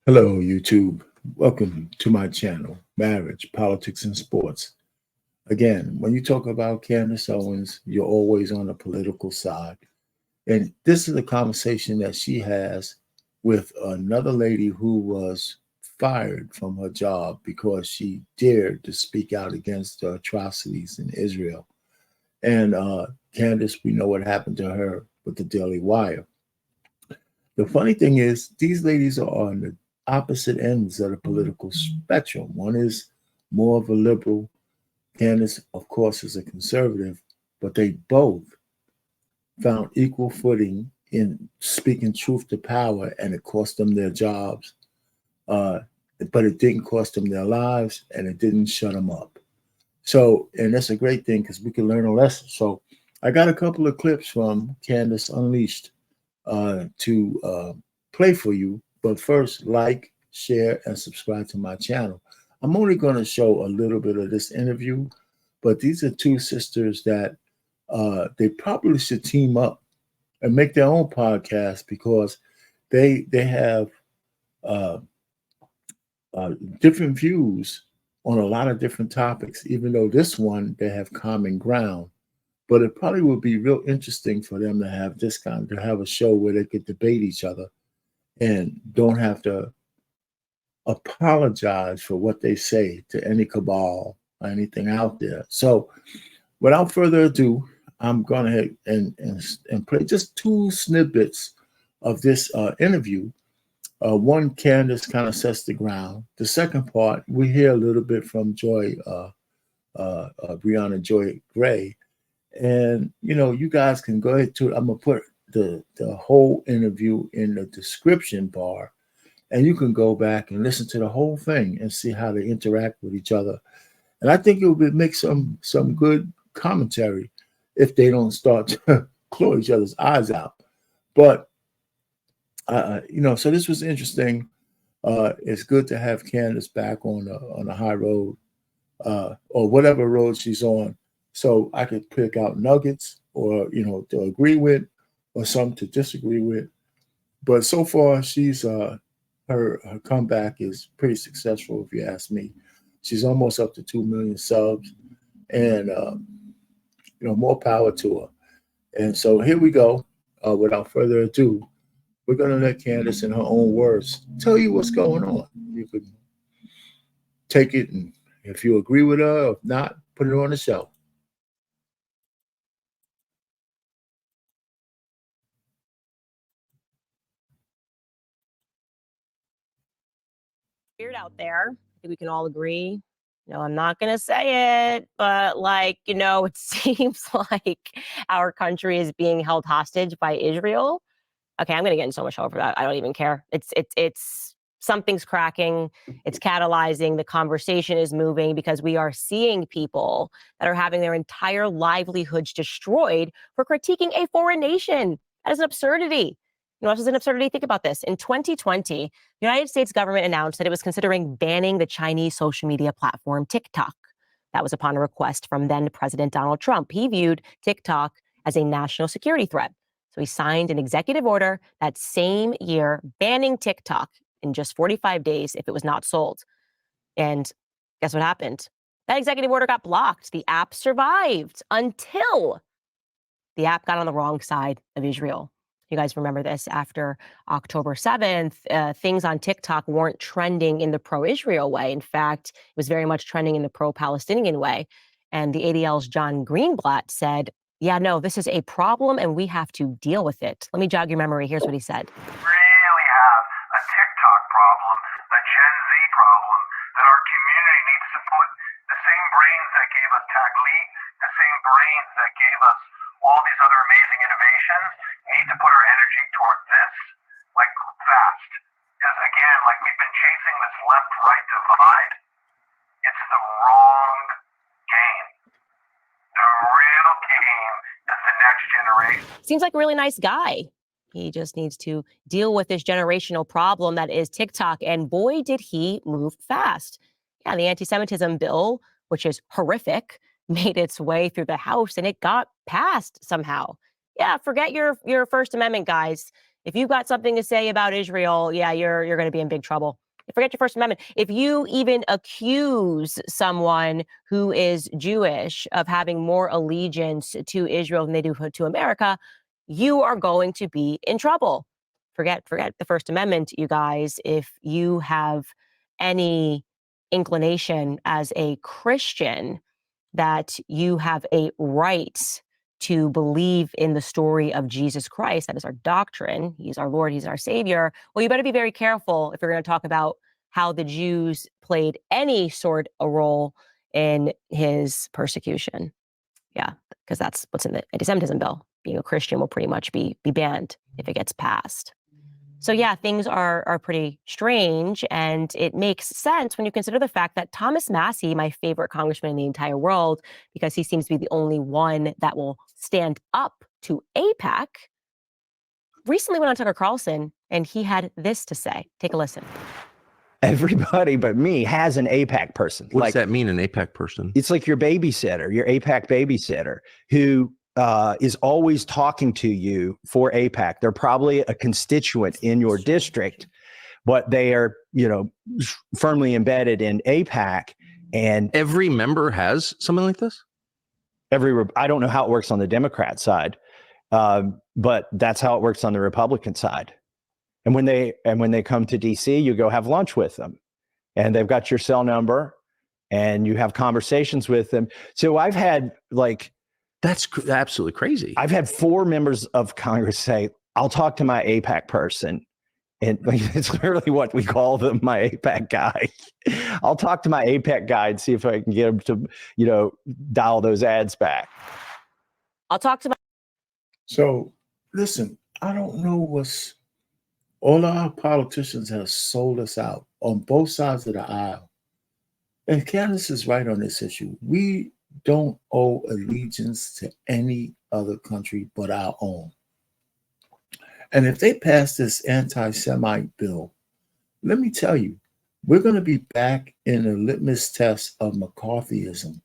Hello, YouTube. Welcome to my channel, Marriage, Politics, and Sports. Again, when you talk about Candice Owens, you're always on the political side. And this is a conversation that she has with another lady who was fired from her job because she dared to speak out against the atrocities in Israel. And Candice, we know what happened to her with the Daily Wire. The funny thing is, these ladies are on the opposite ends of the political spectrum. One is more of a liberal. Candace, of course, is a conservative, but they both found equal footing in speaking truth to power, and it cost them their jobs. Uh, but it didn't cost them their lives, and it didn't shut them up. So, and that's a great thing because we can learn a lesson. So, I got a couple of clips from Candace Unleashed to play for you. But first, like, share, and subscribe to my channel. I'm only going to show a little bit of this interview, but these are two sisters that they probably should team up and make their own podcast because they have uh, different views on a lot of different topics. Even though this one they have common ground, but it probably would be real interesting for them to have this kind to have a show where they could debate each other and don't have to apologize for what they say to any cabal or anything out there. So without further ado, I'm going to and play just two snippets of this interview. One, Candace kind of sets the ground. The second part, we hear a little bit from Briahna Joy Gray. And, you know, you guys can go ahead to, I'm going to put the whole interview in the description bar, and you can go back and listen to the whole thing and see how they interact with each other. And I think it would make some good commentary if they don't start to claw each other's eyes out. But, so this was interesting. It's good to have Candace back on the high road or whatever road she's on. So I could pick out nuggets or, to agree with or some to disagree with. But so far, she's her comeback is pretty successful, if you ask me. She's almost up to 2 million subs, and more power to her. And so here we go. Without further ado, we're going to let Candace, in her own words, tell you what's going on. You can take it, and if you agree with her, or if not, put it on the shelf. Weird out there. I think we can all agree. I'm not going to say it, but it seems like our country is being held hostage by Israel. Okay, I'm going to get in so much trouble for that. I don't even care. It's something's cracking. It's catalyzing. The conversation is moving because we are seeing people that are having their entire livelihoods destroyed for critiquing a foreign nation. That is an absurdity. This is an absurdity. Think about this. In 2020, the United States government announced that it was considering banning the Chinese social media platform TikTok. That was upon a request from then President Donald Trump. He viewed TikTok as a national security threat. So he signed an executive order that same year banning TikTok in just 45 days if it was not sold. And guess what happened? That executive order got blocked. The app survived until the app got on the wrong side of Israel. You guys remember this. After October 7th, things on TikTok weren't trending in the pro-Israel way. In fact, it was very much trending in the pro-Palestinian way. And the ADL's John Greenblatt said, yeah, no, this is a problem and we have to deal with it. Let me jog your memory. Here's what he said. Really have a TikTok problem, a Gen Z problem, that our community needs to put the same brains that gave us Taglit, the same brains that gave us all these other amazing innovations, need to put our energy toward this, fast. Because again, we've been chasing this left-right divide. It's the wrong game. The real game is the next generation. Seems like a really nice guy. He just needs to deal with this generational problem that is TikTok. And boy, did he move fast. Yeah, the anti-Semitism bill, which is horrific, made its way through the House and it got passed somehow. Yeah, forget your First Amendment, guys. If you've got something to say about Israel, yeah, you're going to be in big trouble. Forget your First Amendment. If you even accuse someone who is Jewish of having more allegiance to Israel than they do to America, you are going to be in trouble. Forget the First Amendment, you guys. If you have any inclination as a Christian that you have a right to believe in the story of Jesus Christ, that is our doctrine, he's our Lord, he's our Savior, well, you better be very careful if you're going to talk about how the Jews played any sort of role in his persecution. Yeah, because that's what's in the anti-Semitism bill. Being a Christian will pretty much be banned if it gets passed. So yeah, things are pretty strange, and it makes sense when you consider the fact that Thomas Massie, my favorite congressman in the entire world, because he seems to be the only one that will stand up to AIPAC, recently went on Tucker Carlson, and he had this to say. Take a listen. Everybody but me has an AIPAC person. What does that mean, an AIPAC person? It's like your babysitter, your AIPAC babysitter, who is always talking to you for AIPAC. They're probably a constituent in your district, but they are, firmly embedded in AIPAC. And Every member has something like this? I don't know how it works on the Democrat side, but that's how it works on the Republican side. And when they come to DC, you go have lunch with them, and they've got your cell number, and you have conversations with them. So I've had That's absolutely crazy. I've had 4 members of Congress say, I'll talk to my AIPAC person. And it's literally what we call them, my AIPAC guy. I'll talk to my AIPAC guy and see if I can get him to, dial those ads back. I'll talk to my... So listen, I don't know all our politicians have sold us out on both sides of the aisle. And Candice is right on this issue. We don't owe allegiance to any other country but our own. And if they pass this anti-Semite bill, let me tell you, we're going to be back in the litmus test of McCarthyism.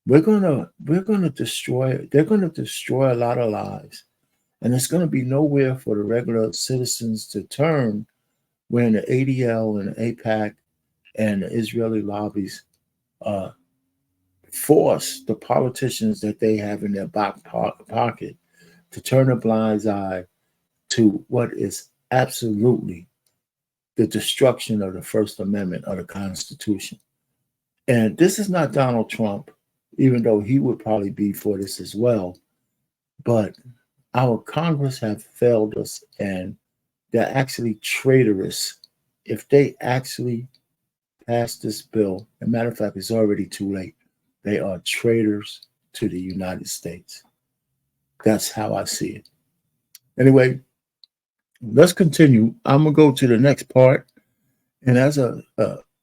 They're going to destroy a lot of lives. And it's going to be nowhere for the regular citizens to turn when the ADL and the AIPAC and the Israeli lobbies force the politicians that they have in their back pocket to turn a blind eye to what is absolutely the destruction of the First Amendment of the Constitution. And this is not Donald Trump, even though he would probably be for this as well. But our Congress have failed us, and they're actually traitorous. If they actually pass this bill, as a matter of fact, it's already too late. They are traitors to the United States. That's how I see it. Anyway, let's continue. I'm going to go to the next part. And as a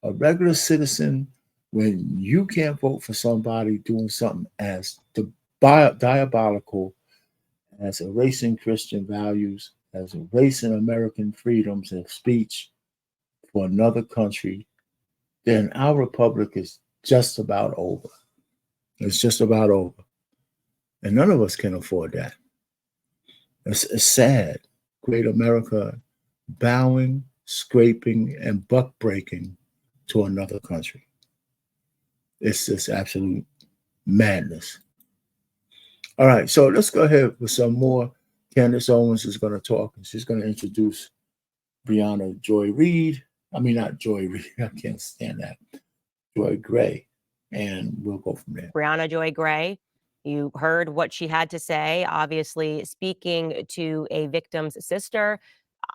regular citizen, when you can't vote for somebody doing something as diabolical as erasing Christian values, as erasing American freedoms of speech for another country, then our republic is just about over. It's just about over. And none of us can afford that. It's sad. Great America bowing, scraping, and buck breaking to another country. It's just absolute madness. All right, so let's go ahead with some more. Candice Owens is going to talk, and she's going to introduce Briahna Joy Reid. I mean, not Joy Reid. I can't stand that. Joy Gray. And we'll go from there. Briahna Joy Gray. You heard what she had to say, obviously speaking to a victim's sister.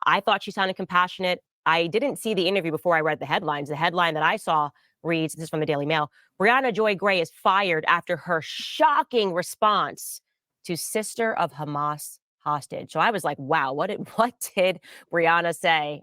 I thought she sounded compassionate. I didn't see the interview before I read the headlines. The headline that I saw reads, this is from the Daily Mail, Briahna Joy Gray is fired after her shocking response to sister of Hamas hostage. So I was like, wow, what did Briahna say?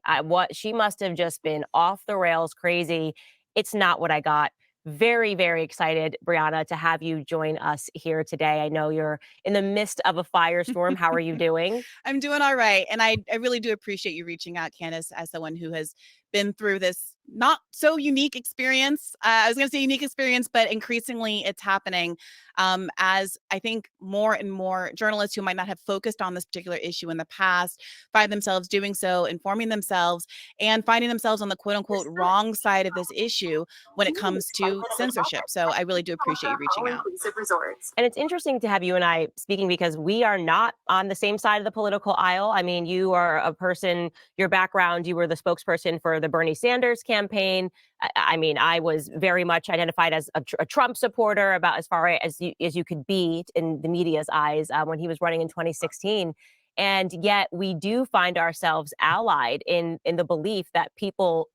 She must have just been off the rails crazy. It's not what I got. Very, very excited, Briahna, to have you join us here today. I know you're in the midst of a firestorm. How are you doing? I'm doing all right. And I really do appreciate you reaching out, Candice, as someone who has been through this not so unique experience. I was going to say unique experience, but increasingly it's happening as I think more and more journalists who might not have focused on this particular issue in the past find themselves doing so, informing themselves and finding themselves on the quote unquote wrong side of this issue when it comes to censorship. So I really do appreciate you reaching out. And it's interesting to have you and I speaking because we are not on the same side of the political aisle. I mean, you are a person, your background, you were the spokesperson for the Bernie Sanders campaign. I mean, I was very much identified as a Trump supporter about as far as you could be in the media's eyes when he was running in 2016. And yet we do find ourselves allied in the belief that people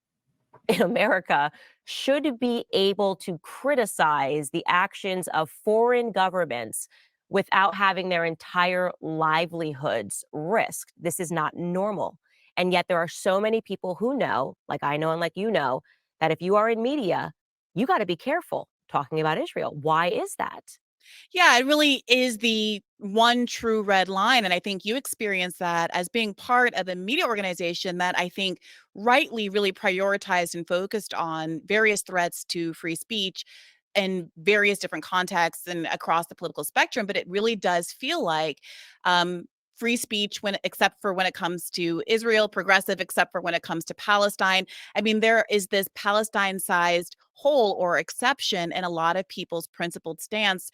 in America should be able to criticize the actions of foreign governments without having their entire livelihoods risked. This is not normal. And yet there are so many people who know, like I know and like you know, that if you are in media, you got to be careful talking about Israel. Why is that? Yeah, it really is the one true red line. And I think you experience that as being part of a media organization that I think rightly really prioritized and focused on various threats to free speech in various different contexts and across the political spectrum. But it really does feel like free speech except for when it comes to Israel, progressive except for when it comes to Palestine. I mean, there is this Palestine-sized hole or exception in a lot of people's principled stance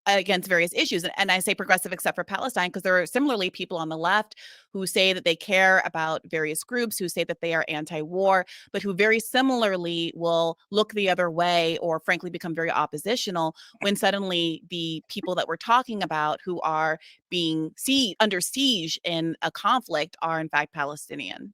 against various issues. And I say progressive except for Palestine because there are similarly people on the left who say that they care about various groups, who say that they are anti-war, but who very similarly will look the other way or frankly become very oppositional when suddenly the people that we're talking about who are being under siege in a conflict are in fact Palestinian.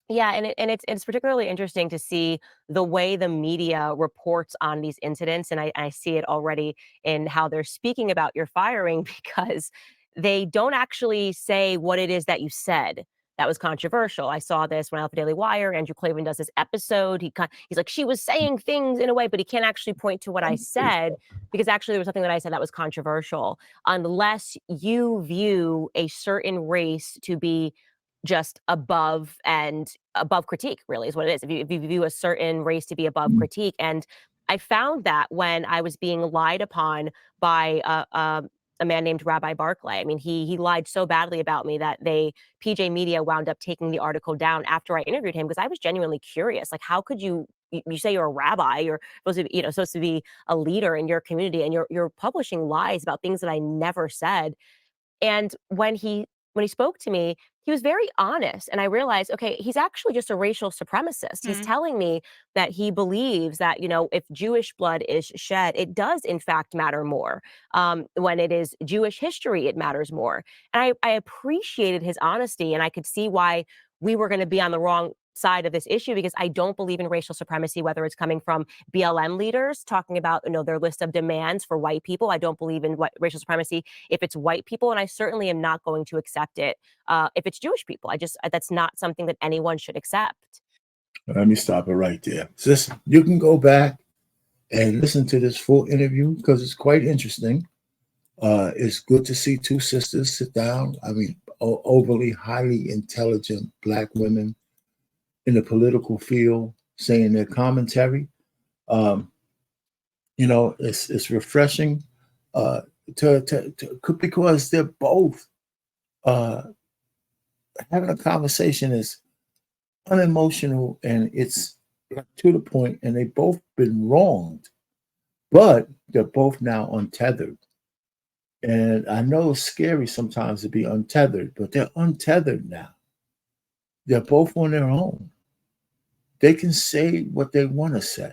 Yeah, and it's particularly interesting to see the way the media reports on these incidents, and I see it already in how they're speaking about your firing because they don't actually say what it is that you said that was controversial. I saw this when I left the Daily Wire. Andrew Klavan does this episode. He's like, she was saying things in a way, but he can't actually point to what I said because actually there was something that I said that was controversial, unless you view a certain race to be just above critique, really is what it is. If you view a certain race to be above critique. And I found that when I was being lied upon by a man named Rabbi Barclay. I mean, he lied so badly about me that PJ Media wound up taking the article down after I interviewed him because I was genuinely curious. Like, how could you say you're a rabbi, you're supposed to be a leader in your community, and you're publishing lies about things that I never said. And when he spoke to me, he was very honest. And I realized, okay, he's actually just a racial supremacist. He's telling me that he believes that, if Jewish blood is shed, it does in fact matter more. When it is Jewish history, it matters more. And I appreciated his honesty, and I could see why we were going to be on the wrong side of this issue, because I don't believe in racial supremacy, whether it's coming from BLM leaders talking about, their list of demands for white people. I don't believe in racial supremacy if it's white people, and I certainly am not going to accept it if it's Jewish people. That's not something that anyone should accept. Let me stop it right there. Sis, you can go back and listen to this full interview because it's quite interesting. It's good to see two sisters sit down. I mean, overly highly intelligent Black women in the political field saying their commentary. It's refreshing because they're both having a conversation is unemotional and it's to the point, and they've both been wronged, but they're both now untethered. And I know it's scary sometimes to be untethered, but they're untethered now. They're both on their own. They can say what they want to say.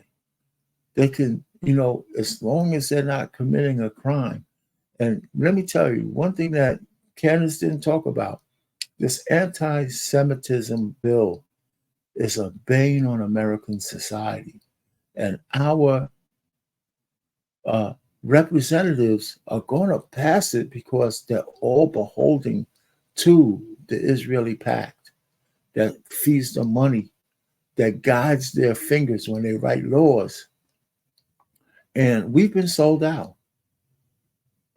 They can, as long as they're not committing a crime. And let me tell you, one thing that Candice didn't talk about, this anti-Semitism bill is a bane on American society. And our representatives are going to pass it because they're all beholden to the Israeli pact that feeds the money, that guides their fingers when they write laws. And we've been sold out.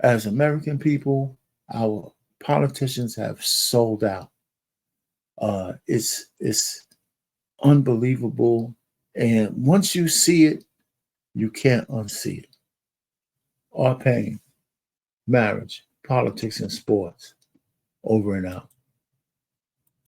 As American people, our politicians have sold out. It's unbelievable. And once you see it, you can't unsee it. Our pain, marriage, politics, and sports. Over and out.